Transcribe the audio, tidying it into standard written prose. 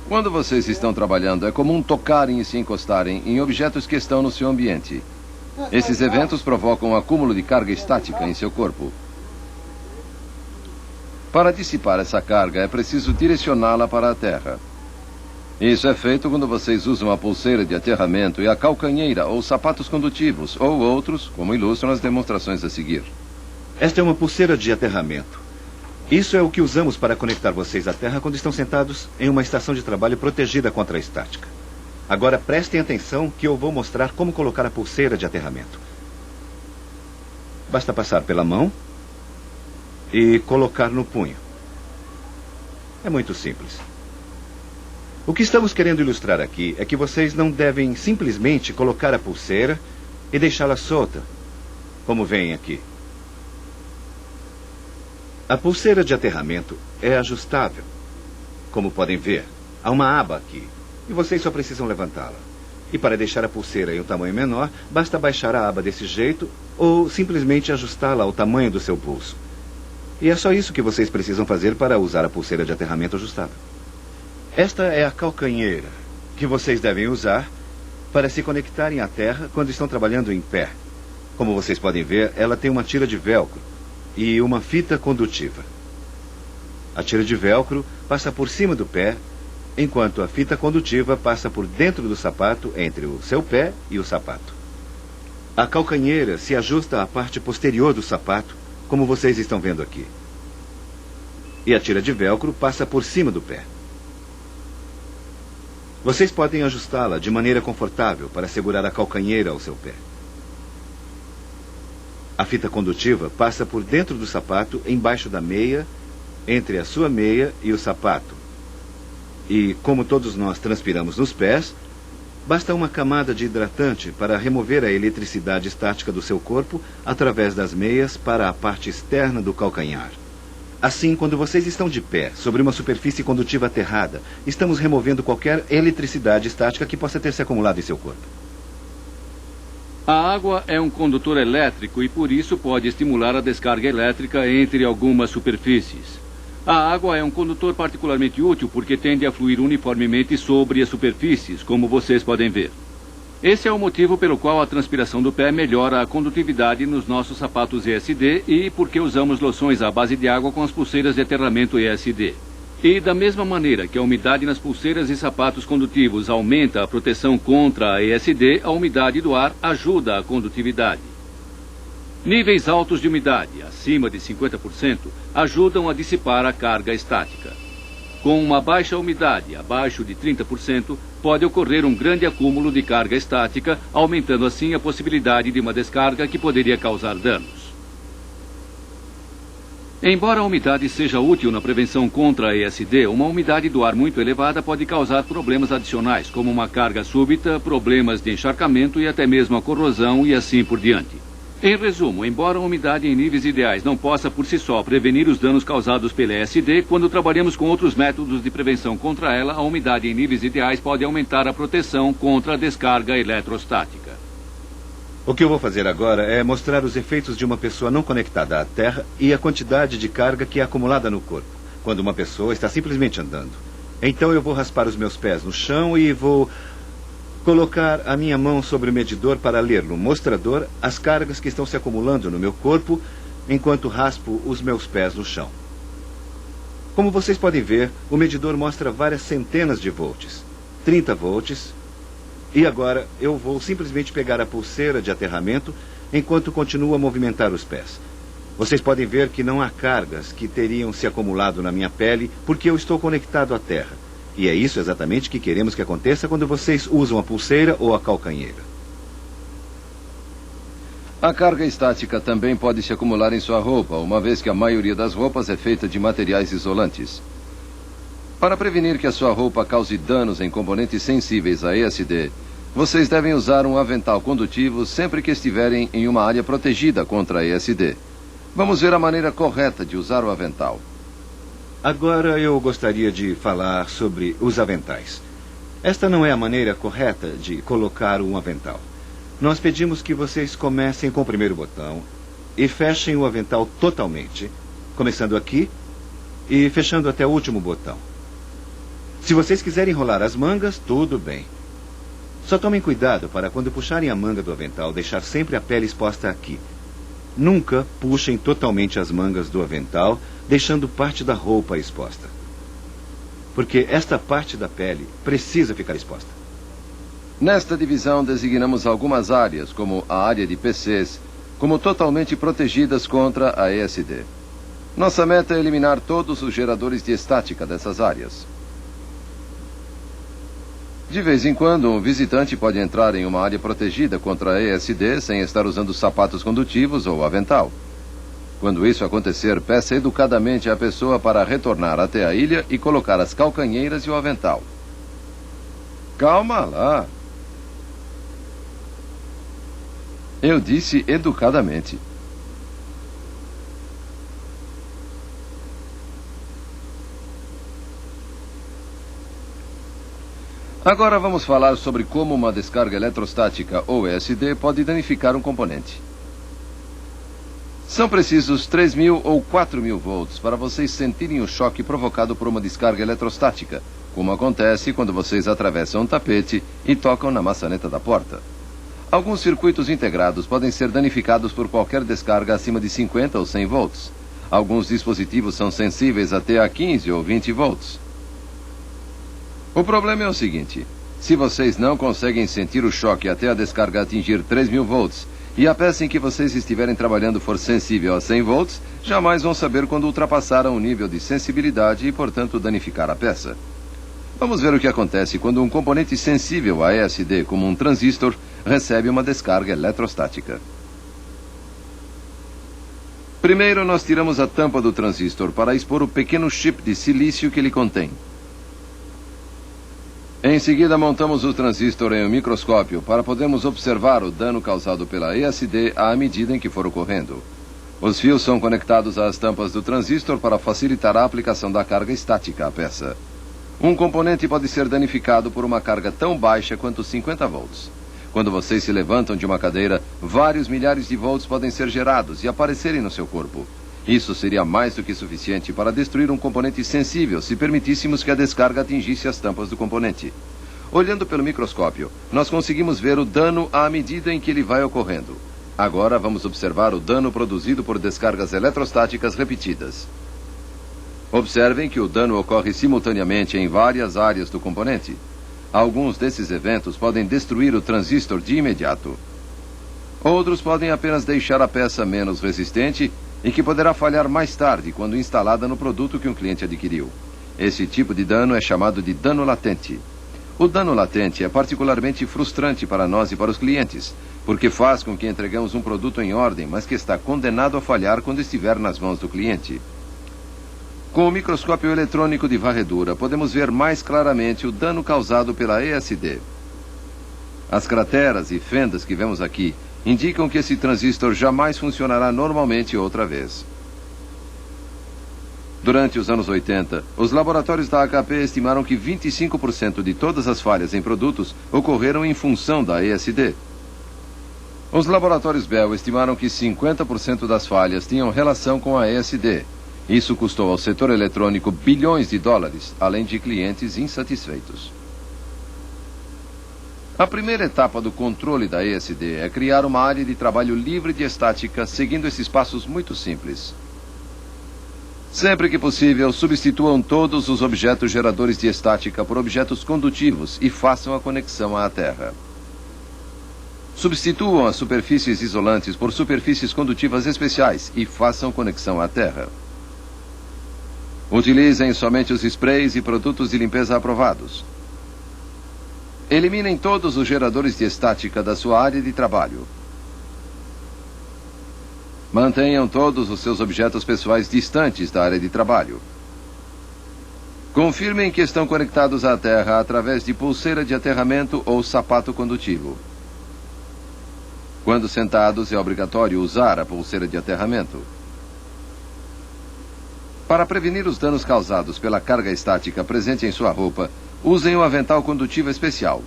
Quando vocês estão trabalhando, é comum tocarem e se encostarem em objetos que estão no seu ambiente. Esses eventos provocam um acúmulo de carga estática em seu corpo. Para dissipar essa carga, é preciso direcioná-la para a Terra. Isso é feito quando vocês usam a pulseira de aterramento e a calcanheira ou sapatos condutivos, ou outros, como ilustram as demonstrações a seguir. Esta é uma pulseira de aterramento. Isso é o que usamos para conectar vocês à Terra quando estão sentados em uma estação de trabalho protegida contra a estática. Agora prestem atenção que eu vou mostrar como colocar a pulseira de aterramento. Basta passar pela mão e colocar no punho. É muito simples. O que estamos querendo ilustrar aqui é que vocês não devem simplesmente colocar a pulseira e deixá-la solta, como veem aqui. A pulseira de aterramento é ajustável. Como podem ver, há uma aba aqui e vocês só precisam levantá-la. E para deixar a pulseira em um tamanho menor, basta baixar a aba desse jeito ou simplesmente ajustá-la ao tamanho do seu pulso. E é só isso que vocês precisam fazer para usar a pulseira de aterramento ajustável. Esta é a calcanheira que vocês devem usar para se conectarem à Terra quando estão trabalhando em pé. Como vocês podem ver, ela tem uma tira de velcro e uma fita condutiva. A tira de velcro passa por cima do pé, enquanto a fita condutiva passa por dentro do sapato, entre o seu pé e o sapato. A calcanheira se ajusta à parte posterior do sapato, como vocês estão vendo aqui. E a tira de velcro passa por cima do pé. Vocês podem ajustá-la de maneira confortável para segurar a calcanheira ao seu pé. A fita condutiva passa por dentro do sapato, embaixo da meia, entre a sua meia e o sapato. E, como todos nós transpiramos nos pés, basta uma camada de hidratante para remover a eletricidade estática do seu corpo através das meias para a parte externa do calcanhar. Assim, quando vocês estão de pé, sobre uma superfície condutiva aterrada, estamos removendo qualquer eletricidade estática que possa ter se acumulado em seu corpo. A água é um condutor elétrico e, por isso, pode estimular a descarga elétrica entre algumas superfícies. A água é um condutor particularmente útil porque tende a fluir uniformemente sobre as superfícies, como vocês podem ver. Esse é o motivo pelo qual a transpiração do pé melhora a condutividade nos nossos sapatos ESD e porque usamos loções à base de água com as pulseiras de aterramento ESD. E da mesma maneira que a umidade nas pulseiras e sapatos condutivos aumenta a proteção contra a ESD, a umidade do ar ajuda a condutividade. Níveis altos de umidade, acima de 50%, ajudam a dissipar a carga estática. Com uma baixa umidade, abaixo de 30%, pode ocorrer um grande acúmulo de carga estática, aumentando assim a possibilidade de uma descarga que poderia causar danos. Embora a umidade seja útil na prevenção contra a ESD, uma umidade do ar muito elevada pode causar problemas adicionais, como uma carga súbita, problemas de encharcamento e até mesmo a corrosão e assim por diante. Em resumo, embora a umidade em níveis ideais não possa por si só prevenir os danos causados pela ESD, quando trabalhamos com outros métodos de prevenção contra ela, a umidade em níveis ideais pode aumentar a proteção contra a descarga eletrostática. O que eu vou fazer agora é mostrar os efeitos de uma pessoa não conectada à Terra e a quantidade de carga que é acumulada no corpo, quando uma pessoa está simplesmente andando. Então eu vou raspar os meus pés no chão e vou colocar a minha mão sobre o medidor para ler no mostrador as cargas que estão se acumulando no meu corpo enquanto raspo os meus pés no chão. Como vocês podem ver, o medidor mostra várias centenas de volts, 30 volts, e agora eu vou simplesmente pegar a pulseira de aterramento enquanto continuo a movimentar os pés. Vocês podem ver que não há cargas que teriam se acumulado na minha pele porque eu estou conectado à Terra. E é isso exatamente que queremos que aconteça quando vocês usam a pulseira ou a calcanheira. A carga estática também pode se acumular em sua roupa, uma vez que a maioria das roupas é feita de materiais isolantes. Para prevenir que a sua roupa cause danos em componentes sensíveis a ESD, vocês devem usar um avental condutivo sempre que estiverem em uma área protegida contra a ESD. Vamos ver a maneira correta de usar o avental. Agora eu gostaria de falar sobre os aventais. Esta não é a maneira correta de colocar um avental. Nós pedimos que vocês comecem com o primeiro botão e fechem o avental totalmente, começando aqui e fechando até o último botão. Se vocês quiserem enrolar as mangas, tudo bem. Só tomem cuidado para quando puxarem a manga do avental, deixar sempre a pele exposta aqui. Nunca puxem totalmente as mangas do avental, deixando parte da roupa exposta. Porque esta parte da pele precisa ficar exposta. Nesta divisão, designamos algumas áreas, como a área de PCs, como totalmente protegidas contra a ESD. Nossa meta é eliminar todos os geradores de estática dessas áreas. De vez em quando, um visitante pode entrar em uma área protegida contra a ESD sem estar usando sapatos condutivos ou avental. Quando isso acontecer, peça educadamente à pessoa para retornar até a ilha e colocar as calcanheiras e o avental. Calma lá. Eu disse educadamente. Agora vamos falar sobre como uma descarga eletrostática ou ESD pode danificar um componente. São precisos 3.000 ou 4.000 volts para vocês sentirem o choque provocado por uma descarga eletrostática, como acontece quando vocês atravessam um tapete e tocam na maçaneta da porta. Alguns circuitos integrados podem ser danificados por qualquer descarga acima de 50 ou 100 volts. Alguns dispositivos são sensíveis até a 15 ou 20 volts. O problema é o seguinte: se vocês não conseguem sentir o choque até a descarga atingir 3.000 volts e a peça em que vocês estiverem trabalhando for sensível a 100 volts, jamais vão saber quando ultrapassaram o nível de sensibilidade e, portanto, danificar a peça. Vamos ver o que acontece quando um componente sensível a ESD, como um transistor, recebe uma descarga eletrostática. Primeiro, nós tiramos a tampa do transistor para expor o pequeno chip de silício que ele contém. Em seguida, montamos o transistor em um microscópio para podermos observar o dano causado pela ESD à medida em que for ocorrendo. Os fios são conectados às tampas do transistor para facilitar a aplicação da carga estática à peça. Um componente pode ser danificado por uma carga tão baixa quanto 50 volts. Quando vocês se levantam de uma cadeira, vários milhares de volts podem ser gerados e aparecerem no seu corpo. Isso seria mais do que suficiente para destruir um componente sensível se permitíssemos que a descarga atingisse as tampas do componente. Olhando pelo microscópio, nós conseguimos ver o dano à medida em que ele vai ocorrendo. Agora vamos observar o dano produzido por descargas eletrostáticas repetidas. Observem que o dano ocorre simultaneamente em várias áreas do componente. Alguns desses eventos podem destruir o transistor de imediato. Outros podem apenas deixar a peça menos resistente e que poderá falhar mais tarde quando instalada no produto que um cliente adquiriu. Esse tipo de dano é chamado de dano latente. O dano latente é particularmente frustrante para nós e para os clientes, porque faz com que entregamos um produto em ordem, mas que está condenado a falhar quando estiver nas mãos do cliente. Com o microscópio eletrônico de varredura, podemos ver mais claramente o dano causado pela ESD. As crateras e fendas que vemos aqui indicam que esse transistor jamais funcionará normalmente outra vez. Durante os anos 80, os laboratórios da HP estimaram que 25% de todas as falhas em produtos ocorreram em função da ESD. Os laboratórios Bell estimaram que 50% das falhas tinham relação com a ESD. Isso custou ao setor eletrônico bilhões de dólares, além de clientes insatisfeitos. A primeira etapa do controle da ESD é criar uma área de trabalho livre de estática, seguindo esses passos muito simples. Sempre que possível, substituam todos os objetos geradores de estática por objetos condutivos e façam a conexão à Terra. Substituam as superfícies isolantes por superfícies condutivas especiais e façam conexão à Terra. Utilizem somente os sprays e produtos de limpeza aprovados. Eliminem todos os geradores de estática da sua área de trabalho. Mantenham todos os seus objetos pessoais distantes da área de trabalho. Confirmem que estão conectados à Terra através de pulseira de aterramento ou sapato condutivo. Quando sentados, é obrigatório usar a pulseira de aterramento. Para prevenir os danos causados pela carga estática presente em sua roupa, usem um avental condutivo especial.